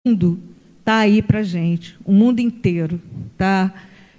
mundo está aí para a gente, o mundo inteiro. Tá?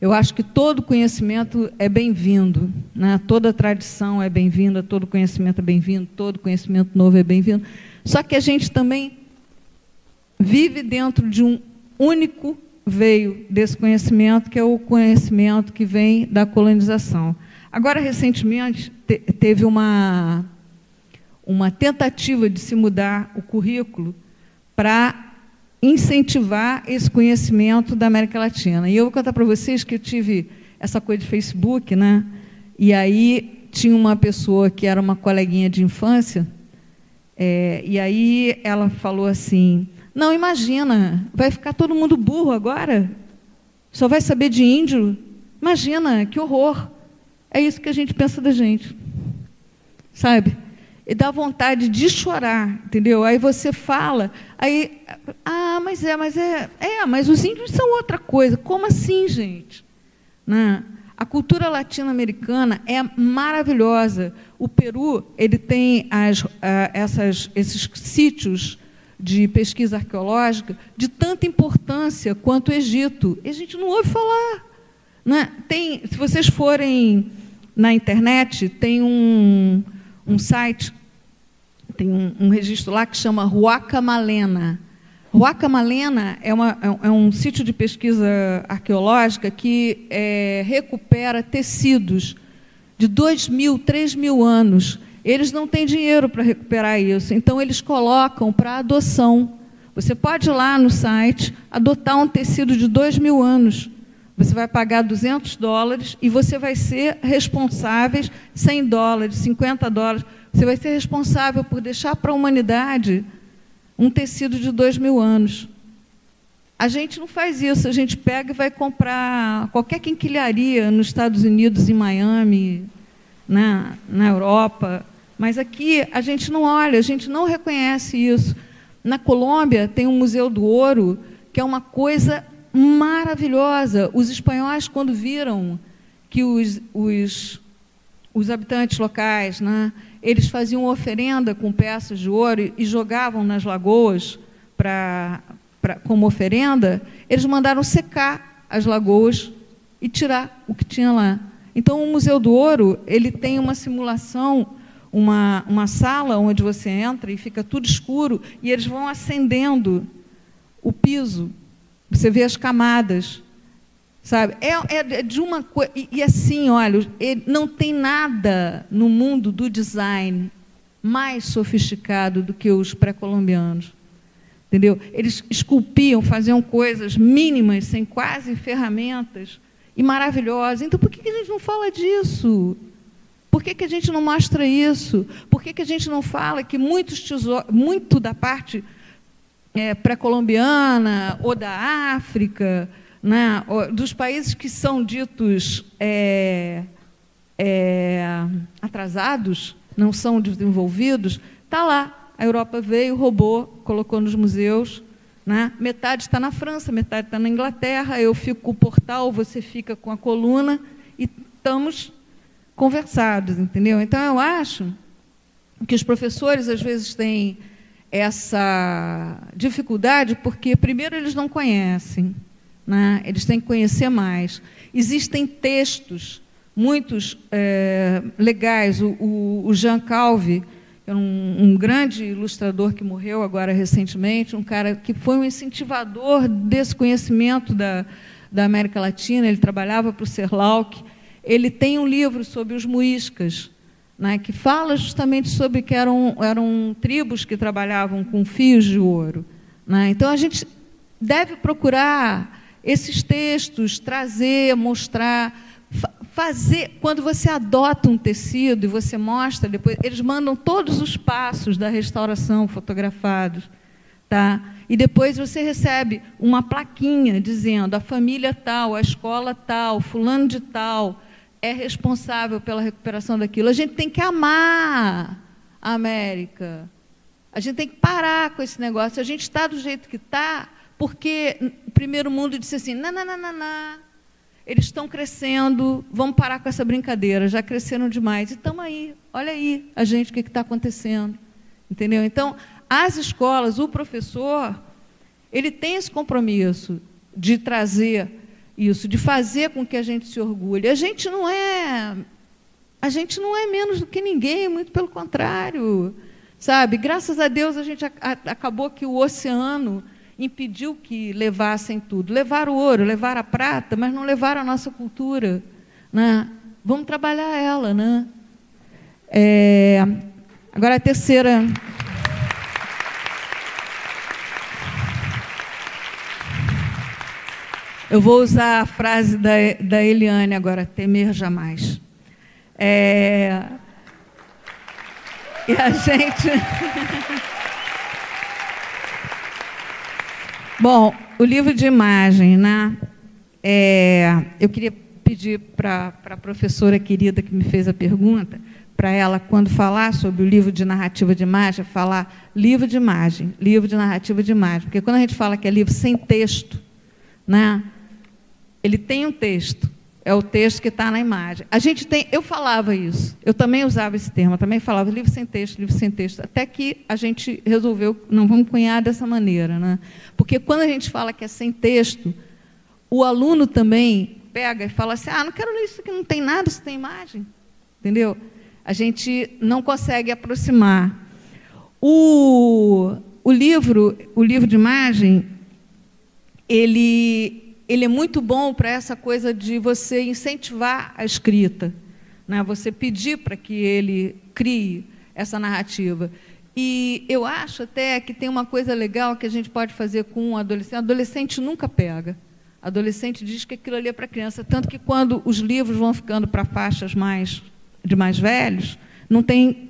Eu acho que todo conhecimento é bem-vindo, né? Toda tradição é bem-vinda, todo conhecimento é bem-vindo, todo conhecimento novo é bem-vindo. Só que a gente também vive dentro de um único veio desse conhecimento, que é o conhecimento que vem da colonização. Agora, recentemente, teve uma tentativa de se mudar o currículo para incentivar esse conhecimento da América Latina. E eu vou contar para vocês que eu tive essa coisa de Facebook, né? E aí tinha uma pessoa que era uma coleguinha de infância, e aí ela falou assim: não, imagina, vai ficar todo mundo burro agora? Só vai saber de índio? Imagina, que horror. É isso que a gente pensa da gente, sabe? E dá vontade de chorar, entendeu? Aí você fala, aí, mas os índios são outra coisa. Como assim, gente? Né? A cultura latino-americana é maravilhosa. O Peru, ele tem esses sítios de pesquisa arqueológica de tanta importância quanto o Egito. E a gente não ouve falar. Né? Se vocês forem na internet, tem um site, tem um registro lá que chama Huacamalena. Huacamalena é um sítio de pesquisa arqueológica que recupera tecidos de 2.000, 3.000 anos. Eles não têm dinheiro para recuperar isso, então eles colocam para adoção. Você pode ir lá no site, adotar um tecido de 2.000 anos. Você vai pagar $200 e você vai ser responsável, $100, $50, você vai ser responsável por deixar para a humanidade um tecido de 2.000 anos. A gente não faz isso, a gente pega e vai comprar qualquer quinquilharia nos Estados Unidos, em Miami, na Europa, mas aqui a gente não olha, a gente não reconhece isso. Na Colômbia tem um Museu do Ouro, que é uma coisa maravilhosa. Os espanhóis, quando viram que os habitantes locais, né, eles faziam oferenda com peças de ouro e jogavam nas lagoas como oferenda, eles mandaram secar as lagoas e tirar o que tinha lá. Então, o Museu do Ouro, ele tem uma simulação, uma sala onde você entra e fica tudo escuro, e eles vão acendendo o piso. Você vê as camadas, sabe? É de uma coisa... E assim, olha, não tem nada no mundo do design mais sofisticado do que os pré-colombianos. Entendeu? Eles esculpiam, faziam coisas mínimas, sem quase ferramentas, e maravilhosas. Então, por que a gente não fala disso? Por que a gente não mostra isso? Por que a gente não fala que muito da parte pré-colombiana ou da África, né, dos países que são ditos atrasados, não são desenvolvidos, está lá. A Europa veio, roubou, colocou nos museus, né? Metade está na França, metade está na Inglaterra, eu fico com o portal, você fica com a coluna, e estamos conversados, entendeu? Então, eu acho que os professores, às vezes, têm essa dificuldade porque, primeiro, eles não conhecem, né? Eles têm que conhecer mais. Existem textos, muitos legais. O Jean Calvi, um grande ilustrador que morreu agora recentemente, um cara que foi um incentivador desse conhecimento da América Latina, ele trabalhava para o Serlauk, ele tem um livro sobre os muiscas, né, que fala justamente sobre que eram tribos que trabalhavam com fios de ouro. Né? Então, a gente deve procurar esses textos, trazer, mostrar, fazer. Quando você adota um tecido e você mostra, depois eles mandam todos os passos da restauração fotografados, tá? E depois você recebe uma plaquinha dizendo: a família tal, a escola tal, fulano de tal é responsável pela recuperação daquilo. A gente tem que amar a América. A gente tem que parar com esse negócio. A gente está do jeito que está porque o primeiro mundo disse assim: não. Eles estão crescendo, vamos parar com essa brincadeira, já cresceram demais. E estamos aí, olha aí, a gente, o que está acontecendo. Entendeu? Então, as escolas, o professor, ele tem esse compromisso de trazer isso, de fazer com que a gente se orgulhe. A gente não é menos do que ninguém, muito pelo contrário, sabe? Graças a Deus a gente acabou que o oceano impediu que levassem tudo. Levaram o ouro, levaram a prata, mas não levaram a nossa cultura, né? Vamos trabalhar ela, né? Agora a terceira. Eu vou usar a frase da Eliane agora, temer jamais. E a gente... Bom, o livro de imagem, né? Eu queria pedir para a professora querida que me fez a pergunta, para ela, quando falar sobre o livro de narrativa de imagem, falar livro de imagem, livro de narrativa de imagem. Porque quando a gente fala que é livro sem texto, né? Ele tem um texto, é o texto que está na imagem. Eu falava isso, eu também usava esse termo, eu também falava livro sem texto, até que a gente resolveu, não vamos cunhar dessa maneira, né? Porque quando a gente fala que é sem texto, o aluno também pega e fala assim, não quero ler isso aqui, não tem nada, isso tem imagem. Entendeu? A gente não consegue aproximar. O livro de imagem, ele é muito bom para essa coisa de você incentivar a escrita, né? Você pedir para que ele crie essa narrativa. E eu acho até que tem uma coisa legal que a gente pode fazer com um adolescente. O adolescente nunca pega. O adolescente diz que aquilo ali é para criança. Tanto que, quando os livros vão ficando para faixas de mais velhos, não tem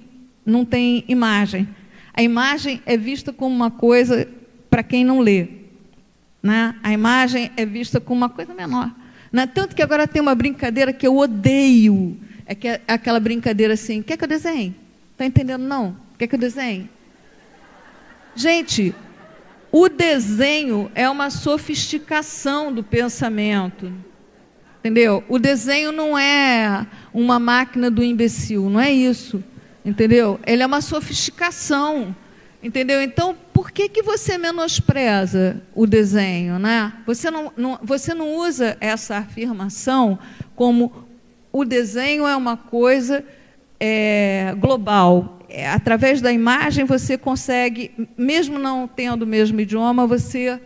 imagem. A imagem é vista como uma coisa para quem não lê, né? A imagem é vista como uma coisa menor, né? Tanto que agora tem uma brincadeira que eu odeio, é aquela brincadeira assim, quer que eu desenhe? Está entendendo, não? Quer que eu desenhe? Gente, o desenho é uma sofisticação do pensamento, entendeu? O desenho não é uma máquina do imbecil, não é isso, entendeu? Ele é uma sofisticação, entendeu? Então, por que você menospreza o desenho, né? Você não usa essa afirmação como o desenho é uma coisa global. Através da imagem você consegue, mesmo não tendo o mesmo idioma, você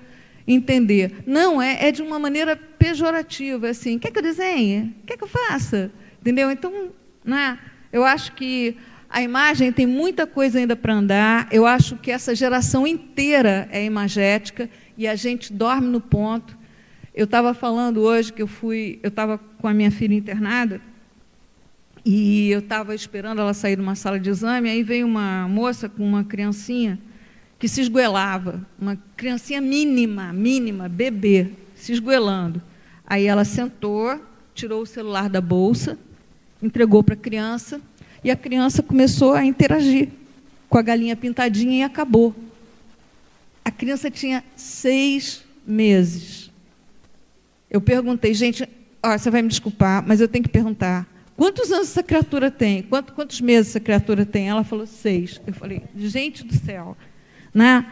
entender. Não, é de uma maneira pejorativa, assim, quer que eu desenhe? Quer que eu faça? Entendeu? Então, né, eu acho que a imagem tem muita coisa ainda para andar. Eu acho que essa geração inteira é imagética e a gente dorme no ponto. Eu estava falando hoje que eu estava com a minha filha internada e eu estava esperando ela sair de uma sala de exame, aí veio uma moça com uma criancinha que se esgoelava, uma criancinha mínima, bebê, se esgoelando. Aí ela sentou, tirou o celular da bolsa, entregou para a criança, e a criança começou a interagir com a galinha pintadinha e acabou. A criança tinha 6 meses. Eu perguntei, gente, você vai me desculpar, mas eu tenho que perguntar, quantos anos essa criatura tem? Quantos meses essa criatura tem? Ela falou 6. Eu falei, gente do céu, né?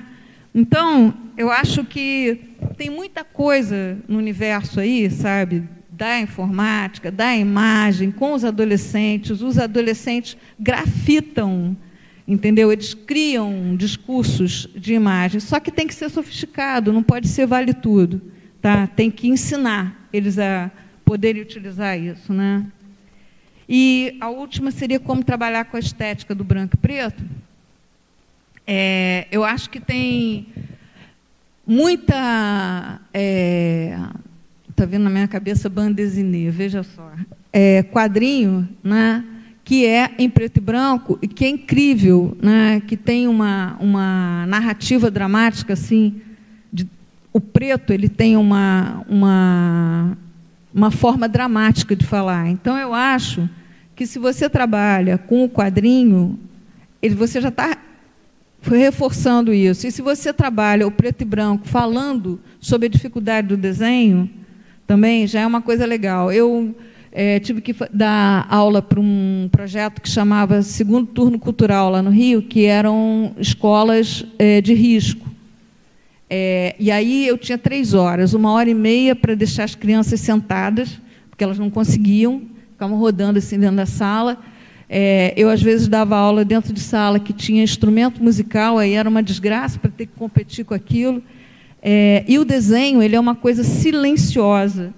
Então, eu acho que tem muita coisa no universo aí, sabe, da informática, da imagem, com os adolescentes grafitam, entendeu? Eles criam discursos de imagem, só que tem que ser sofisticado, não pode ser vale tudo, tá? Tem que ensinar eles a poderem utilizar isso, né? E a última seria como trabalhar com a estética do branco e preto. Eu acho que tem muita... Está vindo na minha cabeça bande dessinée, veja só. Quadrinho, né, que é em preto e branco e que é incrível, né, que tem uma narrativa dramática, assim, o preto ele tem uma forma dramática de falar. Então, eu acho que, se você trabalha com o quadrinho, você já está reforçando isso. E se você trabalha o preto e branco falando sobre a dificuldade do desenho, também já é uma coisa legal. Eu tive que dar aula para um projeto que chamava Segundo Turno Cultural, lá no Rio, que eram escolas de risco. E aí eu tinha 3 horas, 1h30 para deixar as crianças sentadas, porque elas não conseguiam, ficavam rodando assim dentro da sala. Eu, às vezes, dava aula dentro de sala que tinha instrumento musical, aí era uma desgraça para ter que competir com aquilo. E o desenho, ele é uma coisa silenciosa.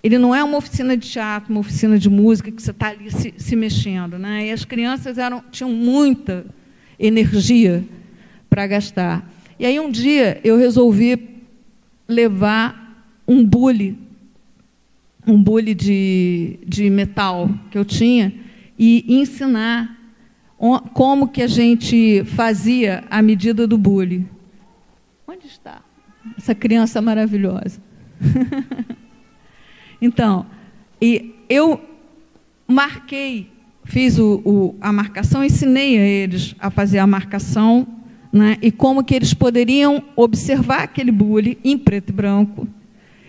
Ele não é uma oficina de teatro, uma oficina de música, que você está ali se mexendo, né? E as crianças tinham muita energia para gastar. E aí, um dia, eu resolvi levar um bule de metal que eu tinha, e ensinar como que a gente fazia a medida do bule. Onde está essa criança maravilhosa? Então, eu marquei, fiz a marcação, ensinei a eles a fazer a marcação, né, e como que eles poderiam observar aquele bule em preto e branco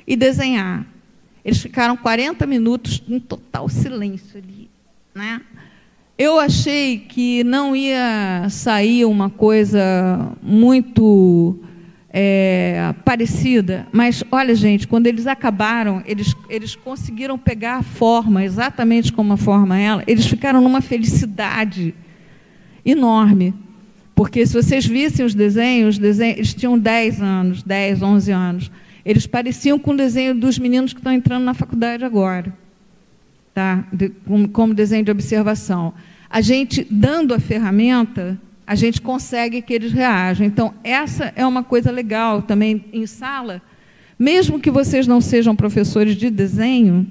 e desenhar. Eles ficaram 40 minutos em total silêncio ali, né? Eu achei que não ia sair uma coisa muito parecida, mas, olha, gente, quando eles acabaram, eles conseguiram pegar a forma, exatamente como a forma ela, eles ficaram numa felicidade enorme, porque se vocês vissem os desenhos, eles tinham 10 anos, 10, 11 anos, eles pareciam com o desenho dos meninos que estão entrando na faculdade agora, tá? Como desenho de observação. A gente, dando a ferramenta, a gente consegue que eles reajam. Então, essa é uma coisa legal também em sala. Mesmo que vocês não sejam professores de desenho,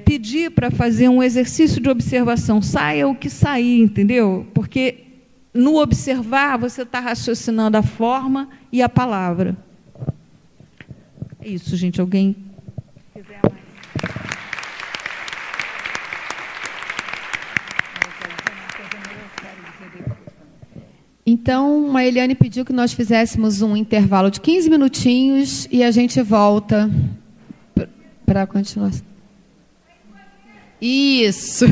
pedir para fazer um exercício de observação. Saia o que sair, entendeu? Porque, no observar, você está raciocinando a forma e a palavra. É isso, gente. Alguém quiser mais? Então, a Eliane pediu que nós fizéssemos um intervalo de 15 minutinhos e a gente volta para continuar. Isso!